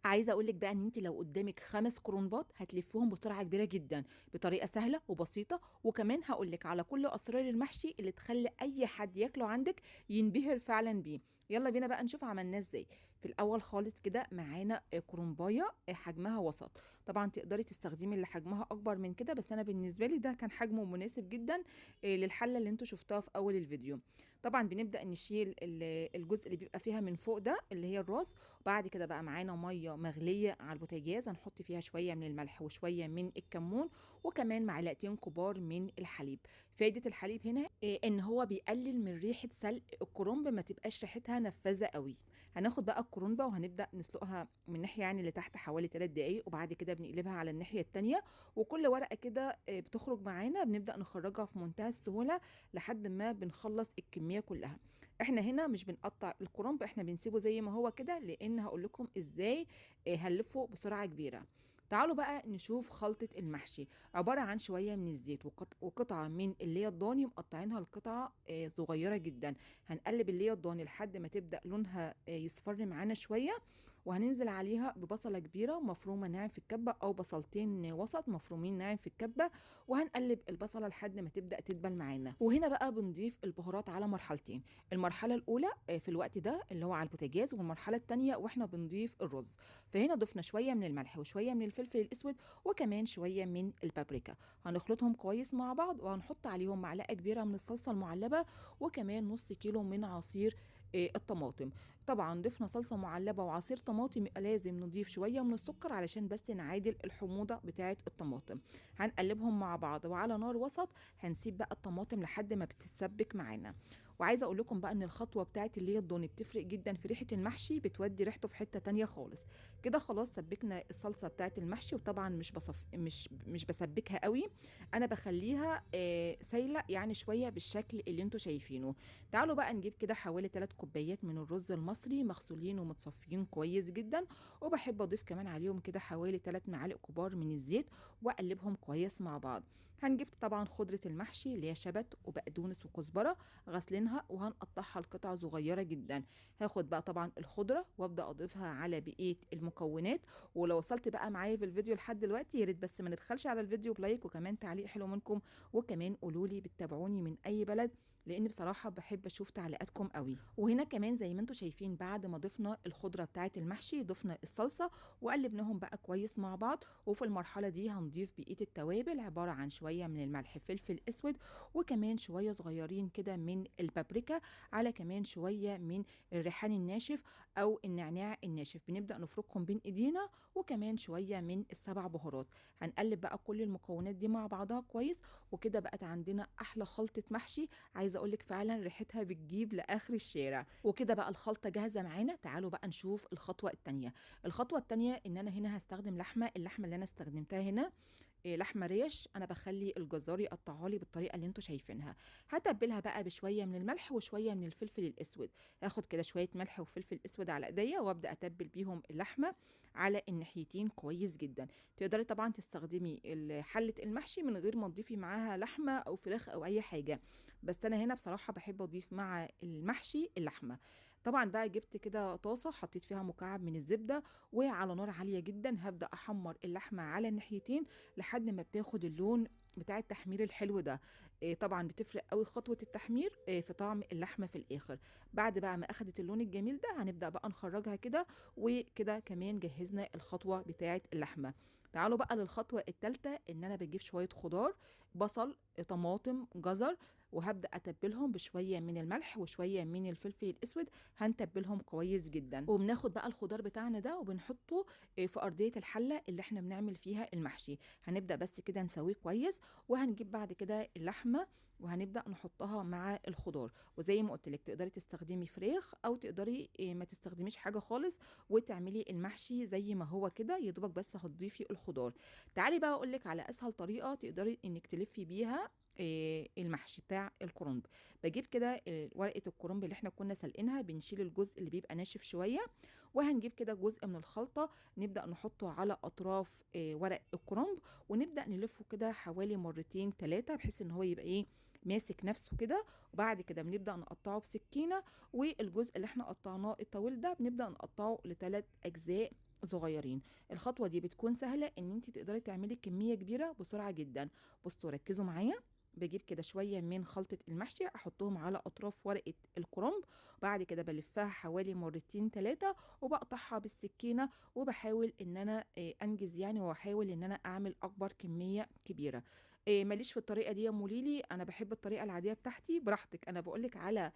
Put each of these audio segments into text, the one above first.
عايزة أقول لِك بقى إن أنتِ لو قدّامِك 5 كرنبات هتلفّيهم بسرعة كبيرة جدًا، بطريقة سهلة وبسيطة، وكمان هاقول لِك على كل أسرار المحشي اللي تخلّي أي حد ياكله عندِك ينبهر فعلًا بيه. يالّا بينا بقى نشوف عملناه إزاي. في الأول خالص كده معانا كرنباية حجمها وسط، طبعًا تقدري تستخدمي اللي حجمها أكبر من كده، بس أنا بالنسبة لي ده كان حجمه مناسب جدًا للحلة اللي أنتم شفتوها في أول الفيديو. طبعًا بنبدأ نشيل الجزء اللي بيبقى فيها من فوق ده اللي هي الراس، وبعد كده بقى معانا مَيّة مغلية على البوتاجاز هنحط فيها شوية من الملح وشوية من الكمون، وكمان معلقتين كبار من الحليب. فايدة الحليب هنا إن هو بيقلل من ريحة سلق الكرنب ما تبقاش ريحتها نفاذة أوي. هناخد بقى الكرنبة وهنبدأ نسلقها من الناحية يعني اللي تحت حوالي 3 دقايق، وبعد كده بنقلبها على الناحية التانية، وكل ورقة كده بتخرج معانا بنبدأ نخرجها في منتهى السهولة لحد ما بنخلص الكمية كلها. إحنا هنا مش بنقطّع الكرنب، إحنا بنسيبه زي ما هو كده، لإن هاقول لكم إزاي هنلفّه بسرعة كبيرة. تعالوا بقى نشوف خلطة المحشي، عبارة عن شوية من الزيت وقطعة من اللي هي الضاني مقطّعينها لقطع صغيّرة جدًا. هنقلّب اللي هي الضاني لحد ما تبدأ لونها يصفر معانا شوية، وهننزل عليها ببصلة كبيرة مفرومة ناعم في الكبة أو بصلتين وسط مفرومين ناعم في الكبة، وهنقلّب البصلة لحد ما تبدأ تدبل معانا. وهنا بقى بنضيف البهارات على مرحلتين، المرحلة الأولى في الوقت ده اللي هو على البوتاجاز، والمرحلة التانية وإحنا بنضيف الرز. فهنا ضفنا شوية من الملح وشوية من الفلفل الأسود وكمان شوية من البابريكا، هنخلطهم كويس مع بعض وهنحط عليهم معلقة كبيرة من الصلصة المعلبة وكمان نص كيلو من عصير الطماطم. طبعا ضفنا صلصة معلبة وعصير طماطم يبقى لازم نضيف شوية من السكر علشان بس نعادل الحموضة بتاعة الطماطم. هنقلبهم مع بعض وعلى نار وسط، هنسيب بقى الطماطم لحد ما بتتسبك معانا. وعايزه اقول لكم بقى ان الخطوه بتاعت اللي هي الضاني بتفرق جدا في ريحه المحشي، بتودي ريحته في حته تانية خالص. كده خلاص سبكنا الصلصه بتاعت المحشي، وطبعا مش بسبكها قوي، انا بخليها سايله يعني شويه بالشكل اللي انتوا شايفينه. تعالوا بقى نجيب كده حوالي 3 كوبايات من الرز المصري مغسولين ومتصفيين كويس جدا، وبحب اضيف كمان عليهم كده حوالي 3 معالق كبار من الزيت واقلبهم كويس مع بعض. هنجيب طبعا خضره المحشي اللي هي شبت وبقدونس وكزبره غسلينها وهنقطعها لقطع صغيره جدا. هاخد بقى طبعا الخضره وابدا اضيفها على بقيه المكونات. ولو وصلت بقى معايا في الفيديو لحد دلوقتي يا ريت بس ما نبخلش على الفيديو بلايك وكمان تعليق حلو منكم، وكمان قولوا لي بتتابعوني من اي بلد، لان بصراحه بحب اشوف تعليقاتكم قوي. وهنا كمان زي ما انتم شايفين بعد ما ضفنا الخضره بتاعه المحشي ضفنا الصلصه وقلبناهم بقى كويس مع بعض. وفي المرحله دي هنضيف بقيه التوابل عباره عن شويه من الملح فلفل اسود وكمان شويه صغيرين كده من البابريكا، على كمان شويه من الريحان الناشف او النعناع الناشف، بنبدا نفركهم بين ايدينا، وكمان شويه من السبع بهارات. هنقلب بقى كل المكونات دي مع بعضها كويس، وكده بقت عندنا احلى خلطه محشي. عايزه اقول لك فعلا ريحتها بتجيب لاخر الشارع. وكده بقى الخلطه جاهزه معانا. تعالوا بقى نشوف الخطوه الثانيه. الخطوه الثانيه ان انا هنا هستخدم اللحمه اللي انا استخدمتها هنا لحمه ريش، انا بخلي الجزار يقطعها لي بالطريقه اللي انتوا شايفينها. هتبلها بقى بشويه من الملح وشويه من الفلفل الاسود. هاخد كده شويه ملح وفلفل اسود على ايديا وابدا اتبل بيهم اللحمه على الناحيتين كويس جدا. تقدري طبعا تستخدمي حله المحشي من غير ما تضيفي معاها لحمه او فراخ او اي حاجه، بس انا هنا بصراحه بحب اضيف مع المحشي اللحمه. طبعا بقى جبت كده طاسه حطيت فيها مكعب من الزبده، وعلى نار عاليه جدا هبدا احمر اللحمه على الناحيتين لحد ما بتاخد اللون بتاع التحمير الحلو ده. طبعا بتفرق قوي خطوة التحمير في طعم اللحمة في الآخر. بعد بقى ما أخدت اللون الجميل ده هنبدأ بقى نخرجها كده، وكده كمان جهزنا الخطوة بتاعة اللحمة. تعالوا بقى للخطوة الثالثة، إن أنا بجيب شوية خضار، بصل طماطم جزر، وهبدأ أتبلهم بشوية من الملح وشوية من الفلفل الأسود. هنتبلهم كويس جدا، وبناخد بقى الخضار بتاعنا ده وبنحطه في أرضية الحلة اللي احنا بنعمل فيها المحشي. هنبدأ بس كده نسويه كويس، وهنجيب بعد كده اللحمة وهنبدأ نحطها مع الخضار. وزي ما قلت لك تقدري تستخدمي فراخ او تقدري ما تستخدميش حاجة خالص وتعملي المحشي زي ما هو كده، يا دوبك بس هتضيفي الخضار. تعالي بقى اقول لك على اسهل طريقة تقدري انك تلفي بيها المحشي بتاع الكرنب. بجيب كده ورقة الكرنب اللي احنا كنا سلقينها، بنشيل الجزء اللي بيبقى ناشف شوية، وهنجيب كده جزء من الخلطة نبدأ نحطه على أطراف ورق الكرنب، ونبدأ نلفه كده حوالي مرتين 3 بحيث ان هو يبقى ايه ماسك نفسه كده. وبعد كده بنبدأ نقطعه بسكينة، والجزء اللي احنا قطعناه الطويل ده بنبدأ نقطعه ل3 أجزاء صغيرين. الخطوة دي بتكون سهلة إن أنتِ تقدري تعملي كمية كبيرة بسرعة جدًا. بُصّوا ركّزوا معايا، باجيب كده شوية من خلطة المحشي أحطهم على أطراف ورقة الكرنب، وبعد كده بالفّها حوالي مرتين 3 وباقطعها بالسكينة، وباحاول إن أنا أنجز يعني واحاول إن أنا أعمل أكبر كمية كبيرة. ما ليش في الطريقة دي قولي لي، أنا باحب الطريقة العادية بتاعتي، براحتك، أنا باقول لِك على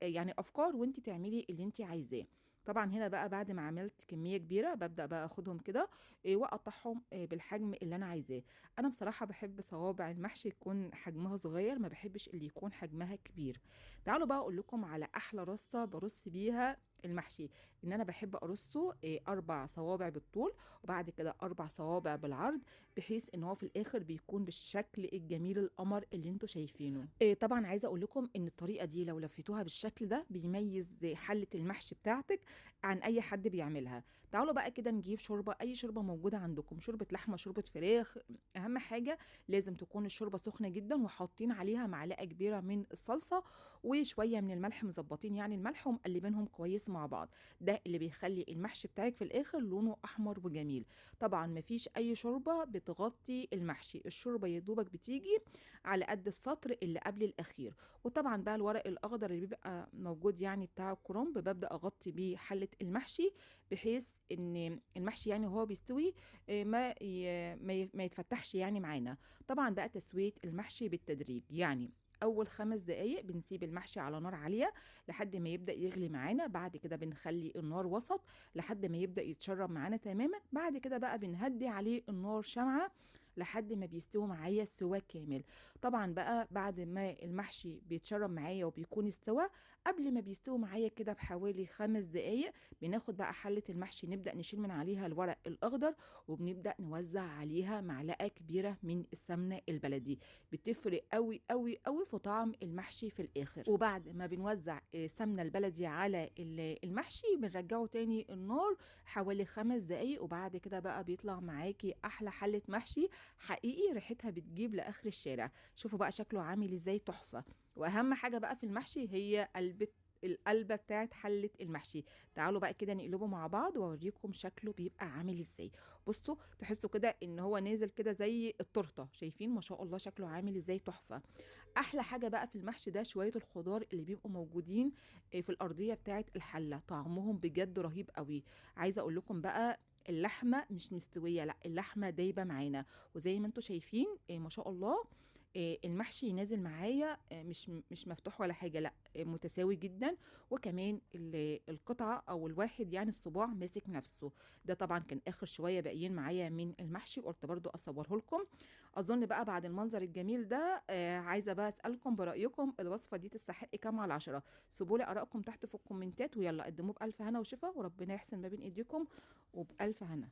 يعني أفكار وأنتِ تعملي اللي أنتِ عايزاه. طبعًا هنا بقى بعد ما عملت كمية كبيرة، بابدأ بقى آخُدهم كده وأقطّعهم بالحجم اللي أنا عايزاه. أنا بصراحة باحب صوابع المحشي يكون حجمها صغير، ما باحبش اللي يكون حجمها كبير. تعالوا بقى أقول لكم على أحلى رصّة بارُص بيها المحشي، إن أنا باحب أرُصّه 4 صوابع بالطول، وبعد كده 4 صوابع بالعرض، بحيث إن هو في الآخر بيكون بالشكل الجميل القمر اللي أنتم شايفينه. طبعًا عايزة أقول لكم إن الطريقة دي لو لفّيتوها بالشكل ده، بيميّز حلة المحشي بتاعتِك عن أي حد بيعملها. تعالوا بقى كده نجيب شوربة، أي شوربة موجودة عندكم، شوربة لحمة، شوربة فراخ، أهم حاجة لازم تكون الشوربة سخنة جدًا وحاطين عليها معلقة كبيرة من الصلصة وشوية من الملح، مضبّطين يعني الملح ومقلّبينهم كويس مع بعض. ده اللي بيخلّي المحشي بتاعِك في الآخر لونه أحمر وجميل. طبعًا ما فيش أي شوربة بتغطّي المحشي، الشوربة يا دوبك بتيجي على قد السطر اللي قبل الأخير. وطبعًا بقى الورق الأخضر اللي بيبقى موجود يعني بتاع الكرنب، بابدأ أغطّي بيه حلة المحشي، بحيث إن المحشي يعني وهو بيستوي ما يتفتّحش يعني معانا. طبعًا بقى تسوية المحشي بالتدريج، يعني أول 5 دقايق بنسيب المحشي على نار عالية لحد ما يبدأ يغلي معانا، بعد كده بنخلّي النار وسط لحد ما يبدأ يتشرّب معانا تمامًا، بعد كده بقى بنهدّي عليه النار شمعة لحد ما بيستوي معايا سِوَى كامل. طبعًا بقى بعد ما المحشي بيتشرّب معايا وبيكون استوى، قبل ما بيستوي معايا كده بحوالي 5 دقايق، بناخد بقى حلة المحشي نبدأ نشيل من عليها الورق الأخضر، وبنبدأ نوزّع عليها معلقة كبيرة من السمنة البلدي، بتفرق أوي، أوي، أوي في طعم المحشي في الآخر. وبعد ما بنوزّع السمنة البلدي على المحشي، بنرجّعه تاني النار حوالي 5 دقايق، وبعد كده بقى بيطلع معاكِ أحلى حلة محشي، حقيقي ريحتها بتجيب لآخر الشارع. شوفوا بقى شكله عامل إزاي، تحفة. وأهم حاجة بقى في المحشي هي القلبة بتاعة حلة المحشي. تعالوا بقى كده نقلبه مع بعض وأوريكم شكله بيبقى عامل إزاي. بُصّوا تحسّوا كده إن هو نازل كده زي التورتة، شايفين ما شاء الله شكله عامل إزاي، تحفة. أحلى حاجة بقى في المحشي ده شوية الخضار اللي بيبقوا موجودين في الأرضية بتاعة الحلة، طعمهم بجد رهيب أوي. عايزة أقول لكم بقى اللحمة مش مستوية، لأ اللحمة دايبة معانا، وزي ما أنتم شايفين ما شاء الله المحشي نازل معايا مش مفتوح ولا حاجة، لأ متساوي جدًا، وكمان القطعة أو الواحد يعني الصباع ماسك نفسه. ده طبعًا كان آخر شوية باقيين معايا من المحشي، قُلت برضه أصوّره لكم. أظن بقى بعد المنظر الجميل ده عايزة بقى أسألكم برأيكم الوصفة دي تستحق كام على 10؟ سيبوا لي آرائكم تحت في الكومنتات، ويالّا قدّموه بألف هنا وشفا، وربنا يحسن ما بين إيديكم وبألف هنا.